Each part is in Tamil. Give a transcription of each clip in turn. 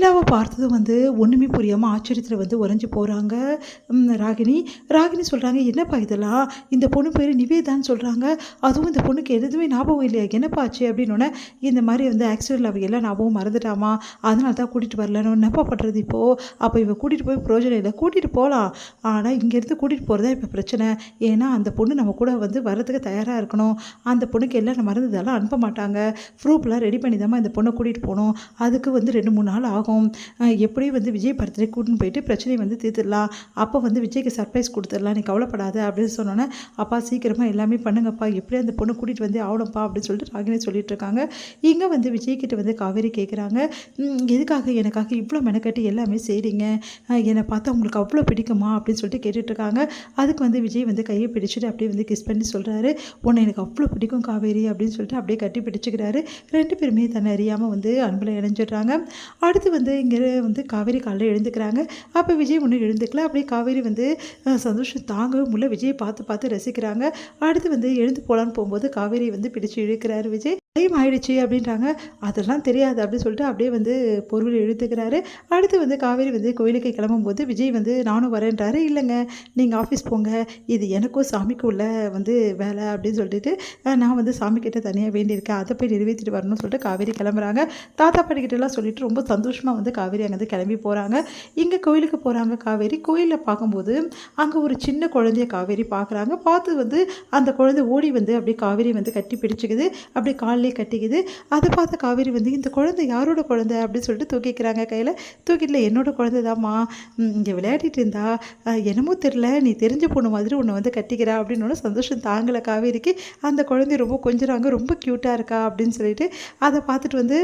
நிலாவை பார்த்ததும் வந்து ஒன்றுமே புரியாமல் ஆச்சரியத்தில் வந்து உறைஞ்சி போகிறாங்க. ராகினி ராகினி சொல்கிறாங்க, என்னப்பா இதெல்லாம், இந்த பொண்ணு பேர் நிவேதான்னு சொல்கிறாங்க, அதுவும் இந்த பொண்ணுக்கு எதுவுமே ஞாபகம் இல்லையா, என்னப்பா ஆச்சு அப்படின்னோடனே, இந்த மாதிரி வந்து ஆக்சிடென்ட்டில் அவள் எல்லாம் ஞாபகம் மறந்துட்டாமா, அதனால தான் கூட்டிகிட்டு வரலன்னு. என்னப்பா பண்ணுறது இப்போது, அப்போ இவள் கூட்டிகிட்டு போய் பிரயோஜனம் இல்லை, கூட்டிகிட்டு போகலாம், ஆனால் இங்கேருந்து கூட்டிகிட்டு போகிறது தான் இப்போ பிரச்சனை. ஏன்னா அந்த பொண்ணு நம்ம கூட வந்து வரதுக்கு தயாராக இருக்கணும். அந்த பொண்ணுக்கு எல்லாம் மறந்ததெல்லாம் அனுப்ப மாட்டாங்க. ப்ரூஃப்லாம் ரெடி பண்ணி தான் இந்த பொண்ணை கூட்டிகிட்டு போகணும். அதுக்கு வந்து 2-3 நாள் ஆகும். எப்படியும் வந்து விஜய் படத்துல கூட்டின்னு போயிட்டு பிரச்சனையை வந்து தீர்த்துடலாம், அப்போ வந்து விஜய்க்கு சர்ப்ரைஸ் கொடுத்துடலாம், நீ கவலைப்படாத அப்படின்னு சொன்னோன்னே, அப்பா சீக்கிரமாக எல்லாமே பண்ணுங்கப்பா, எப்படியும் அந்த பொண்ணை கூட்டிகிட்டு வந்து ஆகணும்ப்பா அப்படின்னு சொல்லிட்டு ராகினி சொல்லிட்டு இருக்காங்க. இங்கே வந்து விஜய்கிட்ட வந்து காவேரி கேட்குறாங்க, எதுக்காக எனக்காக இவ்வளோ மெனக்கட்டி எல்லாமே செய்கிறீங்க, என்னை பார்த்தா உங்களுக்கு அவ்வளோ பிடிக்குமா அப்படின்னு சொல்லிட்டு கேட்டுட்ருக்காங்க. அதுக்கு வந்து விஜய் வந்து கையை பிடிச்சிட்டு அப்படியே வந்து கிஸ் பண்ணி சொல்கிறாரு, உன்னை எனக்கு அவ்வளோ பிடிக்கும் காவேரி அப்படின்னு சொல்லிட்டு அப்படியே கட்டி பிடிச்சிக்கிறாரு. 2 பேருமே தன்னை அறியாமல் வந்து அன்பில் இணைஞ்சிடுறாங்க. அடுத்து வந்து இங்கே வந்து காவேரி காலையில் எழுந்துக்கிறாங்க. அப்போ விஜய் ஒன்றும் எழுந்துக்கல. அப்படியே காவேரி வந்து சந்தோஷம் தாங்கவே முடியல, விஜயை பார்த்து பார்த்து ரசிக்கிறாங்க. அடுத்து வந்து எழுந்து போகலான்னு போகும்போது காவேரி வந்து பிடிச்சி இழுக்கிறாரு விஜய். டைம் ஆகிடுச்சு அப்படின்றாங்க. அதெல்லாம் தெரியாது அப்படின்னு சொல்லிட்டு அப்படியே வந்து பொருள் இழுத்துக்கிறாரு. அடுத்து வந்து காவேரி வந்து கோயிலுக்கு கிளம்பும்போது விஜய் வந்து நானும் வரேன்றாரு. இல்லைங்க, நீங்கள் ஆஃபீஸ் போங்க, இது எனக்கும் சாமிக்கும் உள்ள வந்து வேலை அப்படின்னு சொல்லிட்டு நான் வந்து சாமிக்கிட்ட தனியாக வேண்டியிருக்கேன், அதை போய் நிறைவேற்றிட்டு வரணும்னு சொல்லிட்டு காவேரி கிளம்புறாங்க. தாத்தா பாட்டிக்கிட்டலாம் சொல்லிட்டு ரொம்ப சந்தோஷமாக வந்து காவேரி அங்கேருந்து கிளம்பி போகிறாங்க. இங்கே கோயிலுக்கு போகிறாங்க காவேரி. கோயிலில் பார்க்கும்போது அங்கே ஒரு சின்ன குழந்தைய காவேரி பார்க்குறாங்க. பார்த்து வந்து அந்த குழந்தை ஓடி வந்து அப்படியே காவேரி வந்து கட்டி பிடிச்சிக்குது, அப்படியே காலிலே கட்டிக்குது. அதை பார்த்த காவேரி வந்து, இந்த குழந்தை யாரோட குழந்தை அப்படின்னு சொல்லிட்டு தூக்கிக்கிறாங்க கையில். தூக்கிட்டுல, என்னோட குழந்தை தாம்மா, இங்கே விளையாடிட்டு இருந்தா, என்னமோ தெரில, நீ தெரிஞ்ச பொண்ணு மாதிரி உன்னை வந்து கட்டிக்கிறா அப்படின்னு சந்தோஷம் தாங்கலை காவேரிக்கு. அந்த குழந்தை ரொம்ப கொஞ்சறாங்க, ரொம்ப க்யூட்டாக இருக்கா அப்படின்னு சொல்லிட்டு அதை பார்த்துட்டு வந்து,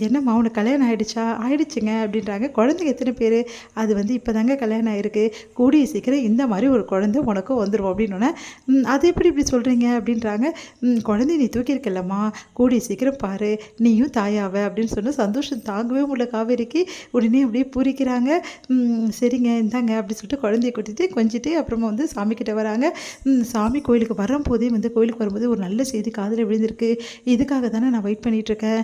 என்னம்மா உனக்கு கல்யாணம் ஆகிடுச்சா, ஆகிடுச்சுங்க அப்படின்றாங்க. குழந்தைங்க எத்தனை பேர், அது வந்து இப்போ தாங்க கல்யாணம் ஆகிருக்கு, கூடிய சீக்கிரம் இந்த மாதிரி ஒரு குழந்தை உனக்கும் வந்துடும் அப்படின்னோடனே, அது எப்படி இப்படி சொல்கிறீங்க அப்படின்றாங்க. குழந்தை நீ தூக்கியிருக்கலம்மா, கூடிய சீக்கிரம் பாரு நீயும் தாயாவ அப்படின்னு சொன்ன சந்தோஷம் தாங்கவே முடியல காவேரிக்கு. உடனே அப்படியே பூரிக்கிறாங்க. சரிங்க இந்தாங்க அப்படின்னு சொல்லிட்டு குழந்தைய கூட்டிட்டு கொஞ்சிட்டு அப்புறமா வந்து சாமிக்கிட்ட வராங்க. சாமி கோயிலுக்கு வரும்போதே வந்து கோயிலுக்கு வரும்போது ஒரு நல்ல செய்தி காதில் விழுந்திருக்கு, இதுக்காக தானே நான் வெயிட் பண்ணிகிட்ருக்கேன்,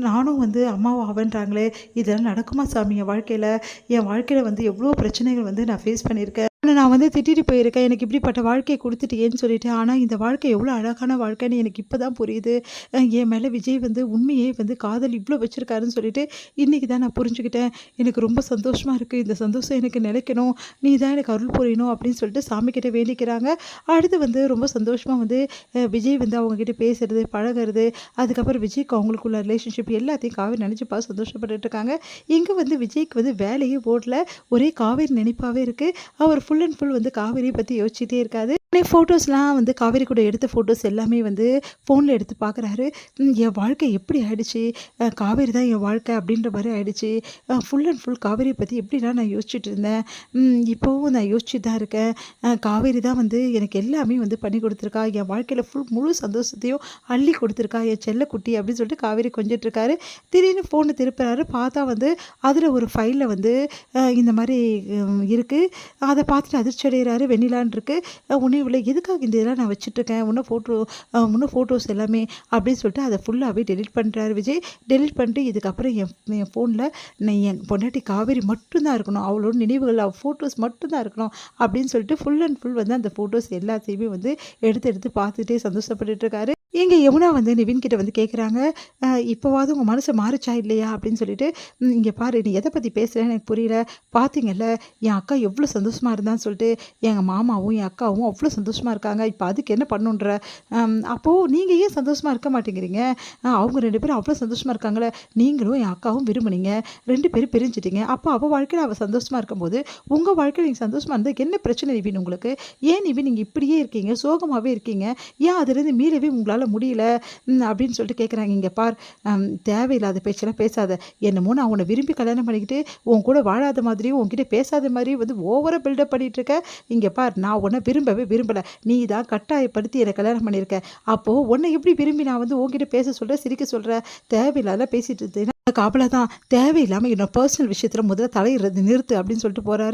நானும் வந்து அம்மாவை ஆவன்றாங்களே, இதெல்லாம் நடக்குமா சாமி, என் வாழ்க்கையில் வந்து எவ்வளோ பிரச்சனைகள் வந்து நான் ஃபேஸ் பண்ணியிருக்கேன், நான் வந்து திட்டிட்டு போயிருக்கேன், எனக்கு இப்படிப்பட்ட வாழ்க்கையை கொடுத்துட்டேன்னு சொல்லிட்டு, ஆனால் இந்த வாழ்க்கை எவ்வளோ அழகான வாழ்க்கைன்னு எனக்கு இப்போ தான் புரியுது, என் மேலே விஜய் வந்து உண்மையே வந்து காதல் இவ்வளோ வச்சுருக்காருன்னு சொல்லிட்டு இன்றைக்கி தான் நான் புரிஞ்சுக்கிட்டேன், எனக்கு ரொம்ப சந்தோஷமாக இருக்குது, இந்த சந்தோஷம் எனக்கு நிலைக்கணும், நீ தான் எனக்கு அருள் புரியணும் அப்படின்னு சொல்லிட்டு சாமிக்கிட்ட வேண்டிக்கிறாங்க. அடுத்து வந்து ரொம்ப சந்தோஷமாக வந்து விஜய் வந்து அவங்கக்கிட்ட பேசுகிறது பழகிறது, அதுக்கப்புறம் விஜய்க்கு அவங்களுக்குள்ள ரிலேஷன்ஷிப் எல்லாத்தையும் காவேரி நினச்சிப்பா சந்தோஷப்பட்டுட்டு இருக்காங்க. இங்கே வந்து விஜய்க்கு வந்து வேலையே ஓடல, ஒரே காவேரி நினைப்பாகவே இருக்குது. அவர் ஃபுல் அண்ட் ஃபுல் வந்து காவேரியை பற்றி யோசிச்சுட்டே இருக்காது. ஃபோட்டோஸ்லாம் வந்து காவேரி கூட எடுத்த ஃபோட்டோஸ் எல்லாமே வந்து ஃபோனில் எடுத்து பார்க்குறாரு. என் வாழ்க்கை எப்படி ஆகிடுச்சு, காவேரி தான் என் வாழ்க்கை அப்படின்ற மாதிரி ஆகிடுச்சு, ஃபுல் அண்ட் ஃபுல் காவேரியை பற்றி எப்படிலாம் நான் யோசிச்சுட்டு இருந்தேன், இப்போவும் நான் யோசிச்சுட்டு தான் இருக்கேன், காவேரி தான் வந்து எனக்கு எல்லாமே வந்து பண்ணி கொடுத்துருக்கா, என் வாழ்க்கையில் முழு சந்தோஷத்தையும் அள்ளி கொடுத்துருக்கா என் செல்லக்குட்டி அப்படின்னு சொல்லிட்டு காவேரி கொஞ்சிட்ருக்காரு. திடீர்னு ஃபோனை திருப்புறாரு. பார்த்தா வந்து அதில் ஒரு ஃபைலில் வந்து இந்த மாதிரி இருக்குது. அதை பார்த்துட்டு அதிர்ச்சி அடைகிறாரு. வெண்ணிலான் இருக்குது. உன்னை இவ்வளோ எதுக்காக இந்த இதெல்லாம் நான் வச்சுட்ருக்கேன், இன்னும் ஃபோட்டோஸ் எல்லாமே அப்படின்னு சொல்லிட்டு அதை ஃபுல்லாகவே டெலிட் பண்ணுறாரு விஜய். டெலிட் பண்ணிட்டு, இதுக்கப்புறம் என் ஃபோனில் நான் என் பொண்டாட்டி காவேரி மட்டும்தான் இருக்கணும், அவளோட நினைவுகள் ஃபோட்டோஸ் மட்டும்தான் இருக்கணும் அப்படின்னு சொல்லிட்டு ஃபுல் அண்ட் ஃபுல் வந்து அந்த ஃபோட்டோஸ் எல்லாத்தையுமே வந்து எடுத்து பார்த்துட்டே சந்தோஷப்பட்டுருக்காரு. எங்கள் யமுனா வந்து நிவின் கிட்ட வந்து கேட்குறாங்க, இப்போவாது உங்கள் மனசை மாறிச்சா இல்லையா அப்படின்னு சொல்லிட்டு, இங்கே பாரு நீ எதை பற்றி பேசுகிறேன்னு எனக்கு புரியல, பார்த்தீங்கல்ல என் அக்கா எவ்வளோ சந்தோஷமாக இருந்தான்னு சொல்லிட்டு, எங்கள் மாமாவும் என் அக்காவும் அவ்வளோ சந்தோஷமாக இருக்காங்க, இப்போ அதுக்கு என்ன பண்ணுன்ற, அப்போது நீங்கள் ஏன் சந்தோஷமாக இருக்க மாட்டேங்கிறீங்க, அவங்க 2 பேரும் அவ்வளோ சந்தோஷமாக இருக்காங்களே, நீங்களும் என் அக்காவும் விரும்புனீங்க, 2 பேரும் பிரிஞ்சிட்டிங்க, அப்போ அவள் வாழ்க்கையில் அவள் சந்தோஷமாக இருக்கும்போது உங்கள் வாழ்க்கையில் நீங்கள் சந்தோஷமாக இருந்தால் என்ன பிரச்சனை நிவின் உங்களுக்கு, ஏன் நிவின் நீங்கள் இப்படியே இருக்கீங்க, சோகமாகவே இருக்கீங்க, ஏன் அதுலேருந்து மீறவே உங்களால் முடியல அப்படின்னு சொல்லிட்டு கேட்குறாங்க. இங்கே பார், தேவையில்லாத பேச்செல்லாம் பேசாத, என்னமோ நான் உன்னை விரும்பி கல்யாணம் பண்ணிக்கிட்டு உன் கூட வாழாத மாதிரியும் உன்கிட்ட பேசாத மாதிரியும் வந்து ஓவராக பில்டப் பண்ணிகிட்டு இருக்க, இங்கே பார் நான் உன்னை விரும்பலை, நீ தான் கட்டாயப்படுத்தி என்னை கல்யாணம் பண்ணியிருக்க, அப்போது உன்னை எப்படி விரும்பி நான் வந்து உன்கிட்ட பேச சொல்கிறேன், சிரிக்க சொல்கிறேன், தேவையில்லாத பேசிட்டு இருந்தேன், காவலை தான், தேவையில்லாமல் என்னோட பர்சனல் விஷயத்தில் முதல்ல தலையிடுறது நிறுத்து அப்படின்னு சொல்லிட்டு போகிறாரு.